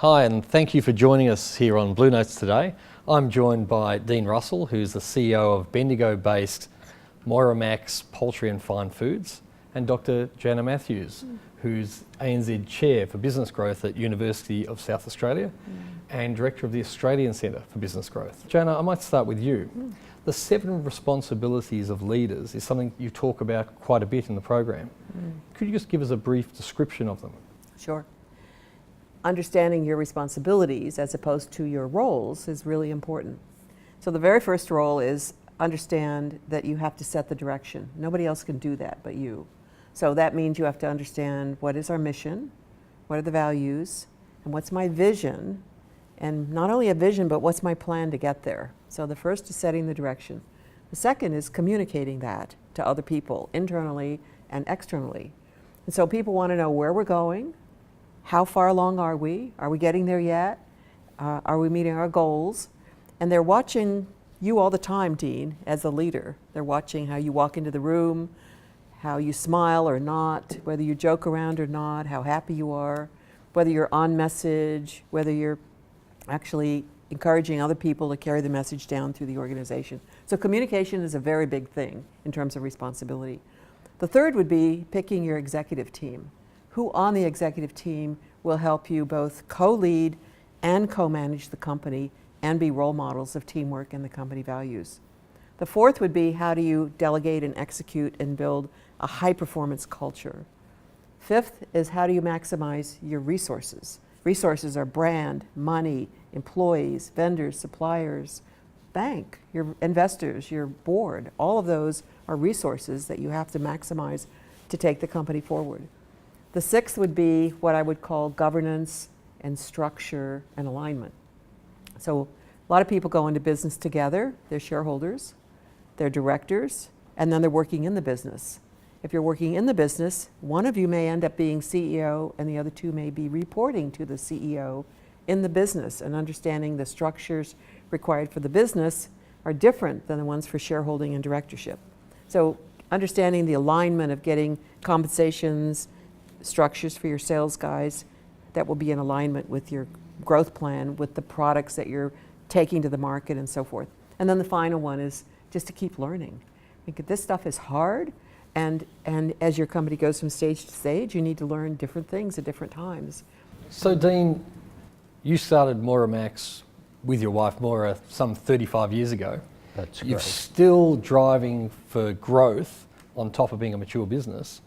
Hi, and thank you for joining us here on Blue Notes today. I'm joined by Dean Russell, who's the CEO of Bendigo-based Moira Max Poultry and Fine Foods, and Dr. Jana Matthews, who's ANZ Chair for Business Growth at University of South Australia and Director of the Australian Centre for Business Growth. Jana, I might start with you. The 7 responsibilities of leaders is something you talk about quite a bit in the program. Could you just give us a brief description of them? Sure. Understanding your responsibilities as opposed to your roles is really important. So the very first role is understand that you have to set the direction. Nobody else can do that but you. So that means you have to understand what is our mission, what are the values, and what's my vision, and not only a vision, but what's my plan to get there. So the first is setting the direction. The second is communicating that to other people, internally and externally. And so people want to know where we're going, how far along are we getting there yet, are we meeting our goals, and they're watching you all the time, Dean, as a leader. They're watching how you walk into the room, how you smile or not, whether you joke around or not, how happy you are, whether you're on message, whether you're actually encouraging other people to carry the message down through the organization. So communication is a very big thing in terms of responsibility. The third would be picking your executive team. Who on the executive team will help you both co-lead and co-manage the company and be role models of teamwork and the company values. The fourth would be how do you delegate and execute and build a high-performance culture. Fifth is how do you maximize your resources. Resources are brand, money, employees, vendors, suppliers, bank, your investors, your board. All of those are resources that you have to maximize to take the company forward. The sixth would be what I would call governance and structure and alignment. So a lot of people go into business together. They're shareholders, they're directors, and then they're working in the business. If you're working in the business, one of you may end up being CEO and the other two may be reporting to the CEO in the business, and understanding the structures required for the business are different than the ones for shareholding and directorship. So understanding the alignment of getting compensations, structures for your sales guys that will be in alignment with your growth plan, with the products that you're taking to the market and so forth. And then the final one is just to keep learning. I think this stuff is hard, and as your company goes from stage to stage, you need to learn different things at different times. So Dean, you started Moira Max with your wife Moira some 35 years ago. That's great. You're still driving for growth on top of being a mature business.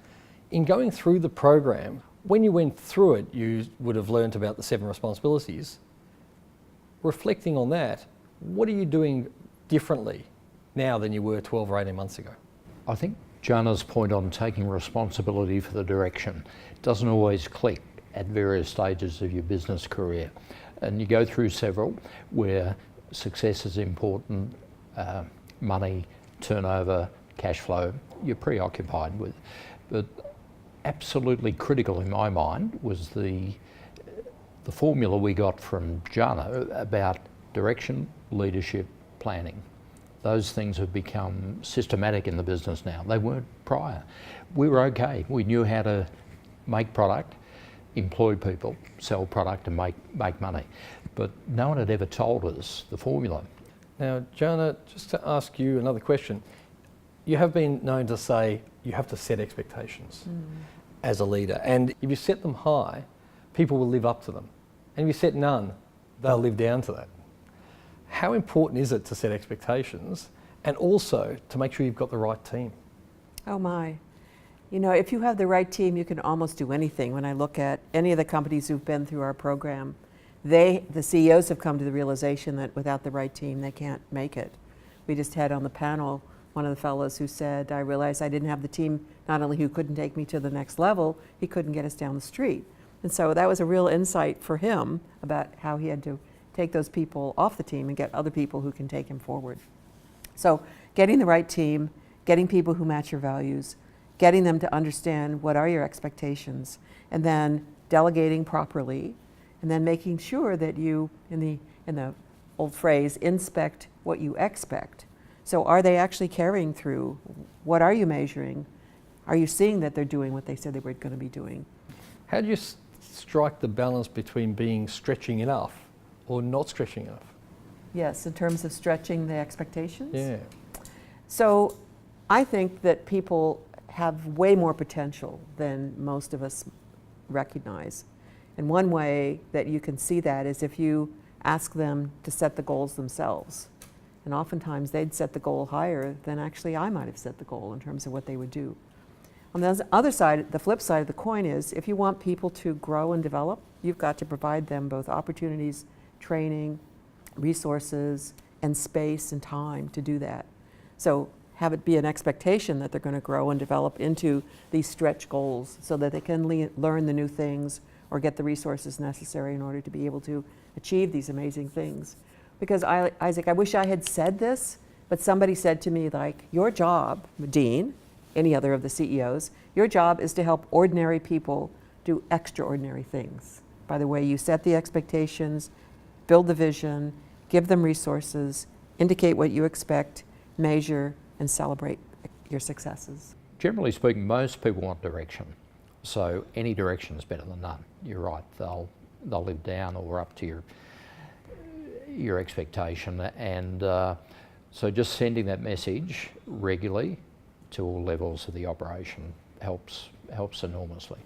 In going through the program, when you went through it, you would have learned about the 7 responsibilities. Reflecting on that, what are you doing differently now than you were 12 or 18 months ago? I think Jana's point on taking responsibility for the direction doesn't always click at various stages of your business career. And you go through several where success is important, money, turnover, cash flow, you're preoccupied with. But absolutely critical in my mind was the formula we got from Jana about direction, leadership, planning. Those things have become systematic in the business now. They weren't prior. We were okay. We knew how to make product, employ people, sell product and make money. But no one had ever told us the formula. Now, Jana, just to ask you another question. You have been known to say you have to set expectations as a leader. And if you set them high, people will live up to them. And if you set none, they'll live down to that. How important is it to set expectations and also to make sure you've got the right team? Oh my. You know, if you have the right team, you can almost do anything. When I look at any of the companies who've been through our program, the CEOs have come to the realization that without the right team, they can't make it. We just had on the panel one of the fellows who said, I realized I didn't have the team, not only who couldn't take me to the next level, he couldn't get us down the street. And so that was a real insight for him about how he had to take those people off the team and get other people who can take him forward. So getting the right team, getting people who match your values, getting them to understand what are your expectations, and then delegating properly, and then making sure that you, in the old phrase, inspect what you expect. So are they actually carrying through? What are you measuring? Are you seeing that they're doing what they said they were going to be doing? How do you strike the balance between being stretching enough or not stretching enough? Yes, in terms of stretching the expectations? Yeah. So I think that people have way more potential than most of us recognize. And one way that you can see that is if you ask them to set the goals themselves. And oftentimes they'd set the goal higher than actually I might have set the goal in terms of what they would do. On the other side, the flip side of the coin is if you want people to grow and develop, you've got to provide them both opportunities, training, resources, and space and time to do that. So have it be an expectation that they're going to grow and develop into these stretch goals so that they can learn the new things or get the resources necessary in order to be able to achieve these amazing things. Because Isaac, I wish I had said this, but somebody said to me, like, your job, Dean, any other of the CEOs, your job is to help ordinary people do extraordinary things. By the way, you set the expectations, build the vision, give them resources, indicate what you expect, measure, and celebrate your successes. Generally speaking, most people want direction. So any direction is better than none. You're right, they'll live down or up to your expectation, and so just sending that message regularly to all levels of the operation helps enormously.